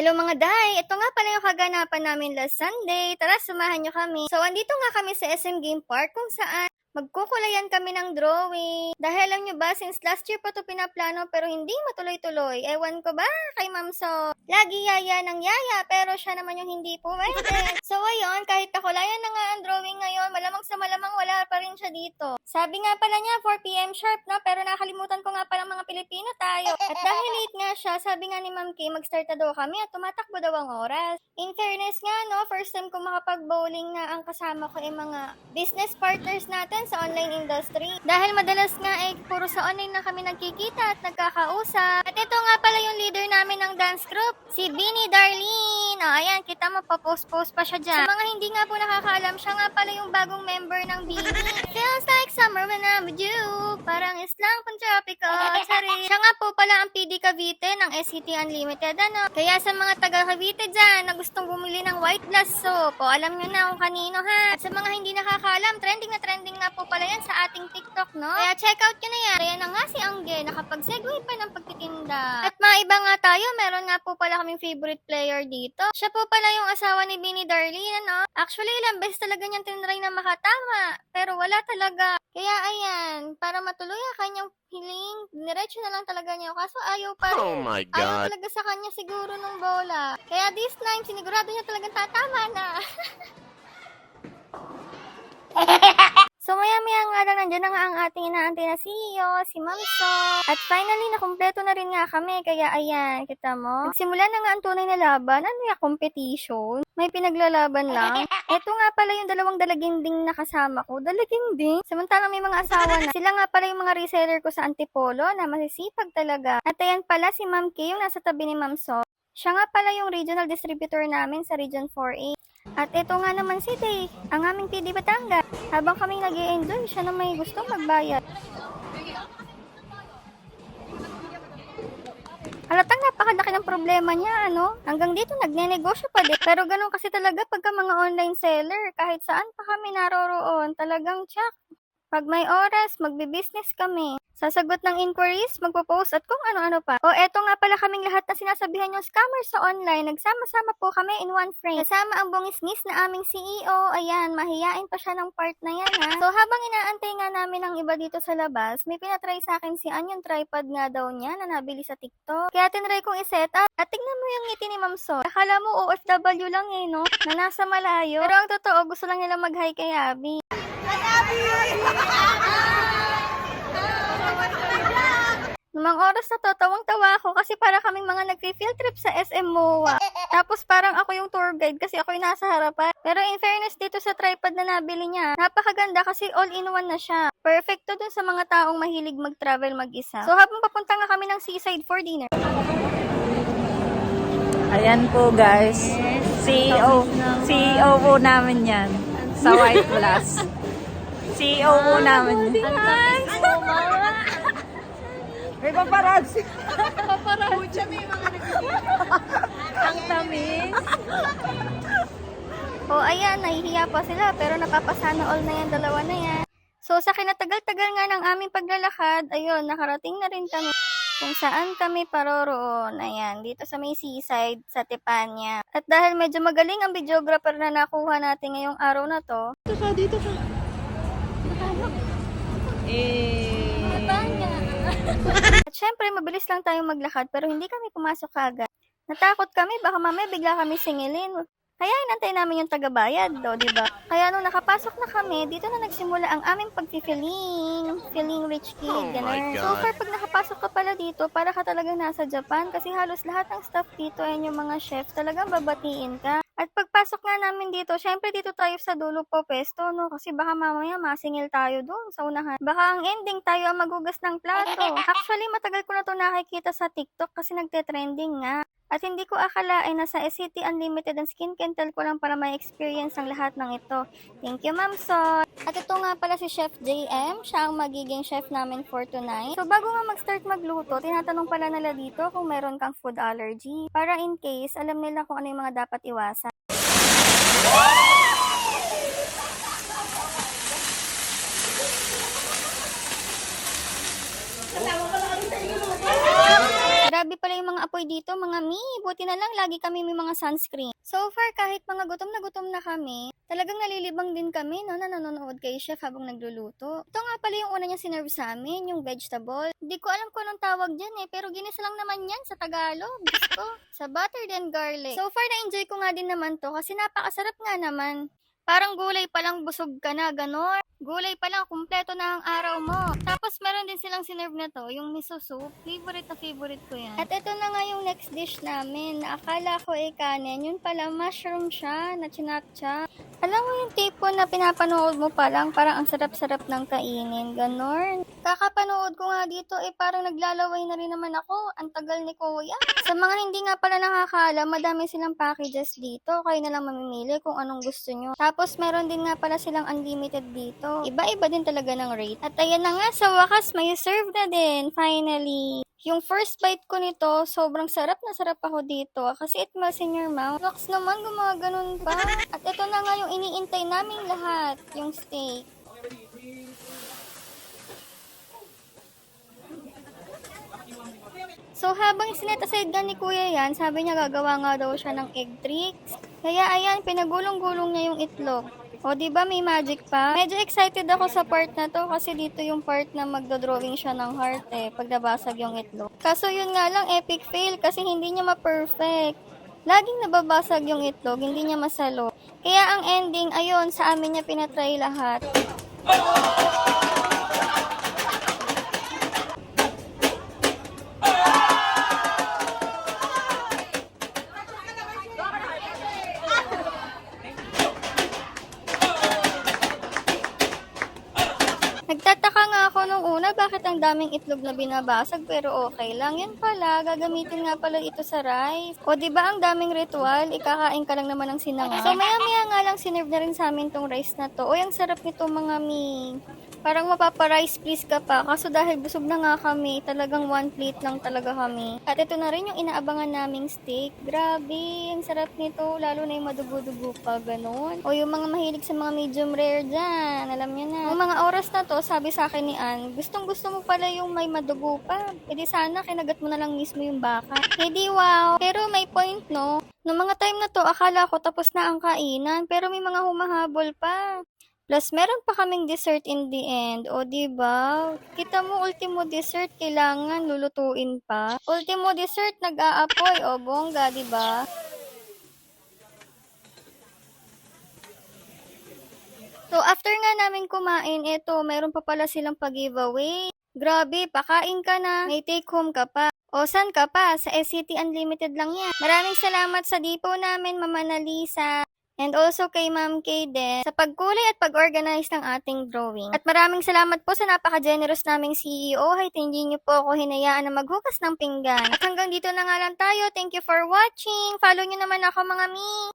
Hello mga day! Ito nga pala yung kaganapan namin last Sunday. Tara, samahan nyo kami. So, andito nga kami sa SM Game Park kung saan magkukulayan kami ng drawing. Dahil alam nyo ba, since last year pa ito pinaplano pero hindi matuloy-tuloy. Ewan ko ba kay Ma'am So? Lagi yaya ng yaya pero siya naman yung hindi pwede. So ayun, kahit kakulayan na nga ang drawing ngayon, malamang sa malamang wala pa rin siya dito. Sabi nga pala niya 4 PM sharp, no? Pero nakalimutan ko nga pala mga Pilipino tayo. At dahil late nga siya, sabi nga ni Ma'am Kay, mag-start na daw kami at tumatakbo daw ang oras. In fairness nga, no, first time ko makapag-bowling na ang kasama ko ay mga business partners natin sa online industry. Dahil madalas nga ay puro sa online na kami nagkikita at nagkakausap. At ito nga pala yung leader namin ng dance group, si Bini Darlene. O, ayan, kita mo, pa-post-post pa siya dyan. Sa mga hindi nga po nakakaalam, siya nga pala yung bagong member ng Bini. Feels like summer when I'm with you. Parang islang pang tropical. Sorry. Siya nga po pala ang PD Cavite ng SCT Unlimited, ano. Kaya sa mga taga Cavite dyan na gustong bumili ng white glass soap, o alam nyo na kung kanino, ha. At sa mga hindi nakakaalam, trending nga po pala yan sa ating TikTok, no? Kaya check out nyo na yan. Kaya na nga si Angge, nakapag-segue pa ng pagtitinda. At maiba nga tayo, meron nga po pala kaming favorite player dito. Siya po pala yung asawa ni Bini Darlene, ano? Actually, ilang beses talaga niyang tinry na makatama, pero wala talaga. Kaya ayan, para matuloy ang kanyang hiling, diretso na lang talaga niya. Kaso ayaw pa rin. Oh my God. Ayaw talaga sa kanya siguro nung bola. Kaya this time, sinigurado niya talagang tatama na. So maya-maya nga lang nandiyan na nga ang ating inaantay na CEO, si Ma'am So. At finally, nakumpleto na rin nga kami. Kaya ayan, kita mo. Nagsimula na nga ang tunay na laban. Ano yung competition? May pinaglalaban lang. Eto nga pala yung dalawang dalaginding na kasama ko. Dalaginding? Samantalang may mga asawa na. Sila nga pala yung mga reseller ko sa Antipolo na masisipag talaga. At ayan pala si Ma'am Kay, yung nasa tabi ni Ma'am So. Siya nga pala yung regional distributor namin sa Region 4A. At ito nga naman si Day, ang aming PD Batangas. Habang kaming nag-i-enjoy, siya na may gustong magbayad. Halatang napakadaki ng problema niya, ano? Hanggang dito nagne-negosyo pa din. Pero ganun kasi talaga pagka mga online seller, kahit saan pa kami naroroon, talagang tsak. Pag may oras, magbe-business kami. Sasagot ng inquiries, magpo-post at kung ano-ano pa. O eto nga pala kaming lahat na sinasabihan yung scammers sa online. Nagsama-sama po kami in one frame. Kasama ang bungis-ngis na aming CEO. Ayan, mahiyain pa siya ng part na yan, ha. So habang inaantay nga namin ang iba dito sa labas, may pinatry sa akin si An yung tripod nga daw niya na nabili sa TikTok. Kaya tinry kong iset up. At tignan mo yung ngiti ni Ma'am So. Akala mo OFW lang eh, no? Na nasa malayo. Pero ang totoo, gusto lang nila mag-hi kay Abby. Namang oras na to, tawang-tawa ako kasi para kaming mga nag-field trip sa SM MOA. Tapos parang ako yung tour guide kasi ako yung nasa harapan. Pero in fairness dito sa tripod na nabili niya, napakaganda kasi all-in-one na siya. Perfecto dun sa mga taong mahilig mag-travel mag-isa. So habang papunta nga kami ng seaside for dinner. Ayan po guys, CEO po namin yan sa White Plus. CEO po namin yan. May paparazzi. Paparazzi. May mga ang tamis. O ayan, nahihiya pa sila pero napapasana all na yan, dalawa na yan. So sa kinatagal-tagal nga ng aming paglalakad, ayun, nakarating na rin kami kung saan kami paroroon. Ayan, dito sa may seaside sa Tepanya. At dahil medyo magaling ang videographer na nakuha natin ngayong araw na to. Dito ka. Tepanya. At syempre, mabilis lang tayong maglakad pero hindi kami pumasok agad. Natakot kami, baka mamaya bigla kami singilin. Kaya inantay namin yung tagabayad, diba? Kaya nung nakapasok na kami, dito na nagsimula ang aming feeling rich kid, ganun. So far, pag nakapasok ka pala dito, para ka talagang nasa Japan kasi halos lahat ng staff dito ay yung mga chef, talagang babatiin ka. At pagpasok nga namin dito, syempre dito tayo sa dulo po pesto, no? Kasi baka mamaya masingil tayo doon sa unahan. Baka ang ending tayo ang magugas ng plato. Actually, matagal ko na to nakikita sa TikTok kasi nagte-trending nga. At hindi ko akalain na sa SCT Unlimited and Skin Kentel ko lang para may experience ang lahat ng ito. Thank you, Ma'am So. At ito nga pala si Chef JM. Siya ang magiging chef namin for tonight. So bago nga mag-start magluto, tinatanong pala nila dito kung meron kang food allergy. Para in case, alam nila kung ano yung mga dapat iwasan. Grabe Grabe pala yung mga apoy dito, mga mi. Buti na lang lagi kami may mga sunscreen. So far, kahit mga gutom na kami, talagang nalilibang din kami, no, na nanonood kay chef habang nagluluto. Ito nga pala yung una niyang sinerve sa amin, yung vegetable. Hindi ko alam kung anong tawag dyan pero ginisa lang naman yan sa Tagalog. Gusto. Sa butter and garlic. So far, na-enjoy ko nga din naman to kasi napakasarap nga naman. Parang gulay pa lang busog ka na, ganon. Gulay pa lang, kumpleto na ang araw mo. Tapos meron din silang sinerve na to, yung miso soup. Favorite ko yan. At ito na nga yung next dish namin, na akala ko kanin. Yun pala, mushroom siya, na chinatcha. Alam mo yung tipo na pinapanood mo pa lang, parang ang sarap-sarap ng kainin, ganon. Kakapanood ko nga dito, parang naglalaway na rin naman ako. Ang tagal ni Kuya. Sa mga hindi nga pala nakakaalam, madami silang packages dito. Kayo na lang mamimili kung anong gusto nyo. Tapos meron din nga pala silang unlimited dito. Iba-iba din talaga ng rate. At ayan na nga, sa wakas, may serve na din, finally. Yung first bite ko nito, sobrang sarap na sarap ako dito. Kasi it melts in your mouth. Laks naman, gumaganon pa. At ito na nga yung iniintay naming lahat, yung steak. So, habang sinet aside nga ni Kuya yan, sabi niya gagawa nga daw siya ng egg tricks. Kaya ayan, pinagulong-gulong niya yung itlog. O, diba may magic pa? Medyo excited ako sa part na to kasi dito yung part na magdodrawing siya ng heart pag nabasag yung itlog. Kaso yun nga lang, epic fail kasi hindi niya ma-perfect. Laging nababasag yung itlog, hindi niya masalo. Kaya ang ending, ayun, sa amin niya pinatry lahat. Nagtataka nga ako nung una bakit ang daming itlog na binabasag pero okay lang. Yun pala, gagamitin nga pala ito sa rice. O diba ang daming ritual, ikakain ka lang naman ng sinangag. So maya-maya nga lang sinerve na rin sa amin tong rice na to. Uy, ang sarap nito mga mi. Parang mapapa-rice please ka pa. Kaso dahil busog na nga kami, talagang one plate lang talaga kami. At ito na rin yung inaabangan naming steak. Grabe, ang sarap nito. Lalo na yung madugo-dugo pa, ganun. O yung mga mahilig sa mga medium rare dyan, alam nyo na. Yung mga oras na to, sabi sa akin ni Ann, gustong gusto mo pala yung may madugo pa. E di sana, kinagat mo na lang mismo yung baka. E di wow. Pero may point, no? Noong mga time na to, akala ko tapos na ang kainan. Pero may mga humahabol pa. Plus, meron pa kaming dessert in the end. O, diba? Kita mo, ultimo dessert, kailangan lulutuin pa. Ultimo dessert, nag-aapoy. O, bongga, diba? So, after nga namin kumain, eto, meron pa pala silang pag-giveaway. Grabe, pakain ka na. May take home ka pa. O, saan ka pa? Sa SCT Unlimited lang yan. Maraming salamat sa depot namin, Mama Nalisa. And also kay Ma'am Kay din sa pagkulay at pag-organize ng ating drawing. At maraming salamat po sa napaka-generous naming CEO. Kahit hindi niyo po ako hinayaan na maghugas ng pinggan. At hanggang dito na nga lang tayo. Thank you for watching. Follow niyo naman ako mga mi.